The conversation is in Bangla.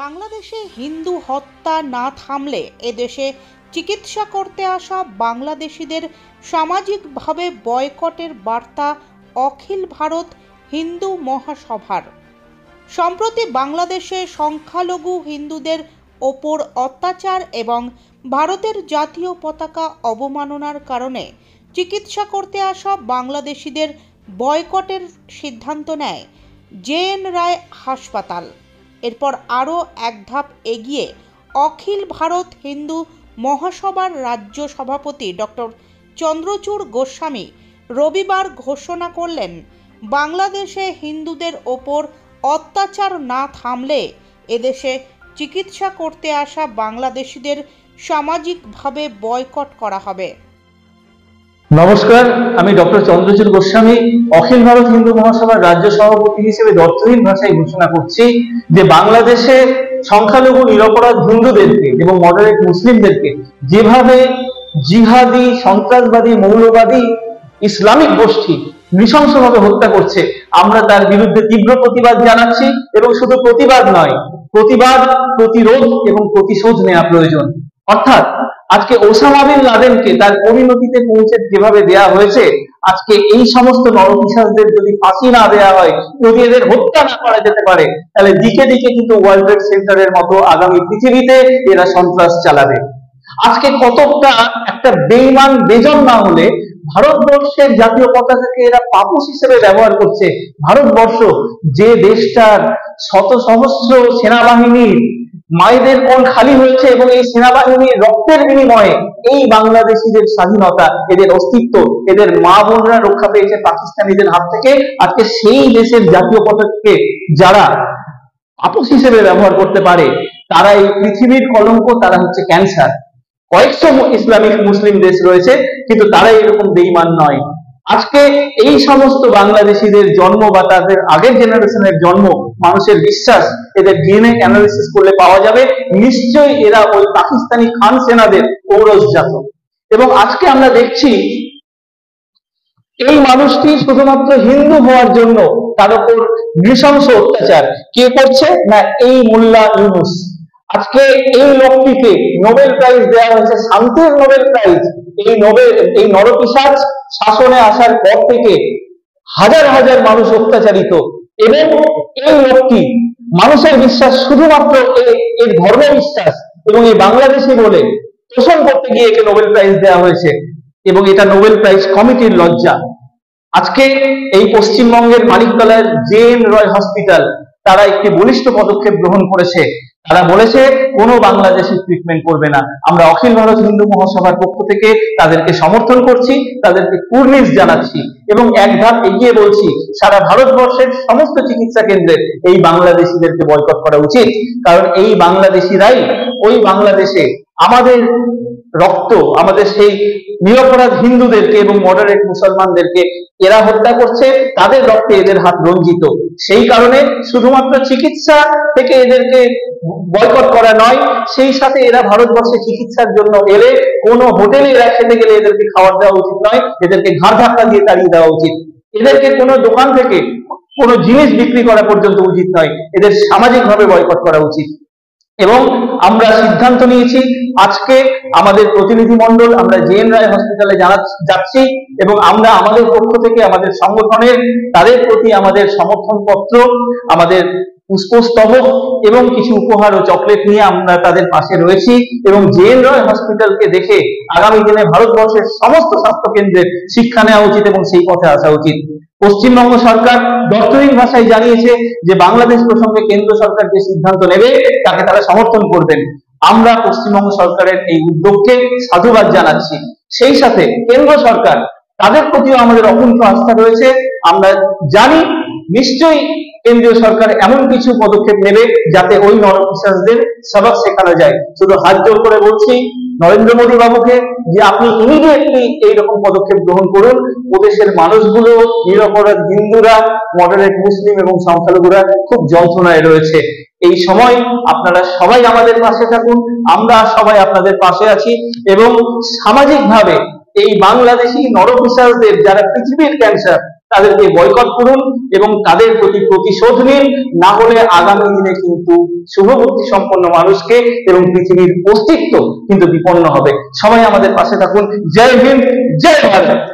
বাংলাদেশে হিন্দু হত্যা না থামলে এদেশে চিকিৎসা করতে আসা বাংলাদেশিদের সামাজিকভাবে বয়কটের বার্তা অখিল ভারত হিন্দু মহাসভার। সম্প্রতি বাংলাদেশে সংখ্যালঘু হিন্দুদের ওপর অত্যাচার এবং ভারতের জাতীয় পতাকা অবমাননার কারণে চিকিৎসা করতে আসা বাংলাদেশিদের বয়কটের সিদ্ধান্ত নেয় জে.এন. রায় হাসপাতাল। এরপর আরও এক ধাপ এগিয়ে অখিল ভারত হিন্দু মহাসভার রাজ্য সভাপতি ডক্টর চন্দ্রচূড় গোস্বামী রবিবার ঘোষণা করলেন, বাংলাদেশে হিন্দুদের ওপর অত্যাচার না থামলে এদেশে চিকিৎসা করতে আসা বাংলাদেশিদের সামাজিকভাবে বয়কট করা হবে। নমস্কার, আমি ডক্টর চন্দ্রচূড় গোস্বামী অখিল ভারত হিন্দু মহাসভার রাজ্য সভাপতি হিসেবে দর্থহীন ভাষায় ঘোষণা করছি যে বাংলাদেশে সংখ্যালঘু নিরপরাধ হিন্দুদেরকে এবং মডারেট মুসলিমদেরকে যেভাবে জিহাদি, সন্ত্রাসবাদী, মৌলবাদী ইসলামিক গোষ্ঠী নৃশংসভাবে হত্যা করছে, আমরা তার বিরুদ্ধে তীব্র প্রতিবাদ জানাচ্ছি। এবং শুধু প্রতিবাদ নয়, প্রতিবাদ, প্রতিরোধ এবং প্রতিশোধ নেওয়া প্রয়োজন। অর্থাৎ আজকে ওসামা বিন লাদেনকে তার পরিণতিতে পৌঁছে যেভাবে দেয়া হয়েছে, আজকে এই সমস্ত নরপিশাচদের যদি ফাঁসি না দেওয়া হয়, যদি এদের হত্যা না করা যেতে পারে, তাহলে দিকে দিকে কিন্তু ওয়ার্ল্ড ট্রেড সেন্টারের মতো আগামী পৃথিবীতে এরা সন্ত্রাস চালাবে। আজকে কতকটা একটা বেঈমান বেজন না হলে ভারতবর্ষের জাতীয় পতাকাকে এরা পাপোশ হিসেবে ব্যবহার করছে। ভারতবর্ষ যে দেশটার শত সহস্র সেনাবাহিনীর মায়েদের কোল খালি হয়েছে এবং এই সেনাবাহিনীর রক্তের বিনিময়ে এই বাংলাদেশিদের স্বাধীনতা, এদের অস্তিত্ব, এদের মা বোনরা রক্ষা পেয়েছে পাকিস্তানিদের হাত থেকে, আজকে সেই দেশের জাতীয় পতাকাকে যারা আপোষ হিসেবে ব্যবহার করতে পারে তারা এই পৃথিবীর কলঙ্ক, তারা হচ্ছে ক্যান্সার। কয়েকশো ইসলামিক মুসলিম দেশ রয়েছে, কিন্তু তারা এরকম বেঈমান নয়। আজকে এই সমস্ত বাংলাদেশিদের জন্ম বা তাদের আগের জেনারেশনের জন্ম, মানুষের বিশ্বাস, এদের ডিএনএ অ্যানালিসিস করলে পাওয়া যাবে নিশ্চয়ই এরা ওই পাকিস্তানি খান সেনাদের ঔরসজাত। এবং আজকে আমরা দেখছি এই মানুষটি শুধুমাত্র হিন্দু হওয়ার জন্য তার উপর নৃশংস অত্যাচার কে করছে না, এই মোল্লা ইউনুস। আজকে এই লোকটিকে নোবেল প্রাইজ দেওয়া হয়েছে, শান্তির নোবেল প্রাইজ। এই নরপিশাচ শাসনে আসার পর থেকে হাজার হাজার মানুষ অত্যাচারিত, এবং এই লোকটি মানুষের বিশ্বাস শুধুমাত্র এর ধর্ম বিশ্বাস এবং এই বাংলাদেশি বলে পোষণ করতে গিয়ে একে নোবেল প্রাইজ দেওয়া হয়েছে, এবং এটা নোবেল প্রাইজ কমিটির লজ্জা। আজকে এই পশ্চিমবঙ্গের মানিকতলার জে.এন. রয় হসপিটাল তারা একটি বলিষ্ঠ পদক্ষেপ গ্রহণ করেছে। তারা বলেছে কোনো বাংলাদেশি ট্রিটমেন্ট করবে না। আমরা অখিল ভারত হিন্দু মহাসভার পক্ষ থেকে তাদেরকে সমর্থন করছি, তাদেরকে কুর্নিশ জানাচ্ছি এবং এক ধাপ এগিয়ে বলছি সারা ভারতবর্ষের সমস্ত চিকিৎসা কেন্দ্রে এই বাংলাদেশিদেরকে বয়কট করা উচিত। কারণ এই বাংলাদেশিরাই ওই বাংলাদেশে আমাদের রক্ত, আমাদের সেই নিরপরাধ হিন্দুদেরকে এবং মডারেট মুসলমানদেরকে এরা হত্যা করছে, তাদের রক্তে এদের হাত রঞ্জিত। সেই কারণে শুধুমাত্র চিকিৎসা থেকে এদেরকে বয়কট করা নয়, সেই সাথে এরা ভারতবর্ষে চিকিৎসার জন্য এলে কোনো হোটেলে এরা খেতে গেলে এদেরকে খাবার দেওয়া উচিত নয়, এদেরকে ঘাড় ধাক্কা দিয়ে তাড়িয়ে দেওয়া উচিত। এদেরকে কোনো দোকান থেকে কোনো জিনিস বিক্রি করা পর্যন্ত উচিত নয়, এদের সামাজিকভাবে বয়কট করা উচিত। এবং আমরা সিদ্ধান্ত নিয়েছি আজকে আমাদের প্রতিনিধি মন্ডল আমরা জে.এন. রায় হসপিটালে যাচ্ছি এবং আমরা আমাদের পক্ষ থেকে আমাদের সংগঠনের তাদের প্রতি আমাদের সমর্থন পত্র, আমাদের পুষ্পস্তবক এবং কিছু উপহার ও চকলেট নিয়ে আমরা তাদের পাশে রয়েছি। এবং জে.এন. রয় হসপিটালকে দেখে আগামী দিনে ভারতবর্ষের সমস্ত স্বাস্থ্য কেন্দ্রের শিক্ষা নেওয়া উচিত এবং সেই পথে আসা উচিত। পশ্চিমবঙ্গ সরকার দর্থহীন ভাষায় জানিয়েছে যে বাংলাদেশ প্রসঙ্গে কেন্দ্র সরকার যে সিদ্ধান্ত নেবে তাকে তারা সমর্থন করবেন। আমরা পশ্চিমবঙ্গ সরকারের এই উদ্যোগকে সাধুবাদ জানাচ্ছি। সেই সাথে কেন্দ্র সরকার, তাদের প্রতিও আমাদের অকুণ্ঠ আস্থা রয়েছে। আমরা জানি নিশ্চয়ই কেন্দ্রীয় সরকার এমন কিছু পদক্ষেপ নেবে যাতে ওই নরপিশাচদের সবক শেখানো যায়। শুধু হাত জোর করে বলছি নরেন্দ্র মোদী বাবুকে যে আপনি ইমিডিয়েটলি এইরকম পদক্ষেপ গ্রহণ করুন। ওদেশের মানুষগুলো, নিরপরাধ হিন্দুরা, মডারেট মুসলিম এবং সংখ্যালঘুরা খুব যন্ত্রণায় রয়েছে। এই সময় আপনারা সবাই আমাদের পাশে থাকুন, আমরা সবাই আপনাদের পাশে আছি। এবং সামাজিকভাবে এই বাংলাদেশি নরপিশাচদের যারা পৃথিবীর ক্যান্সার, তাদেরকে বয়কট করুন এবং তাদের প্রতি প্রতিশোধ নিন, না হলে আগামী দিনে কিন্তু শুভবুদ্ধি সম্পন্ন মানুষকে এবং পৃথিবীর অস্তিত্ব কিন্তু বিপন্ন হবে। সবাই আমাদের পাশে থাকুন। জয় হিন্দ, জয় ভারত।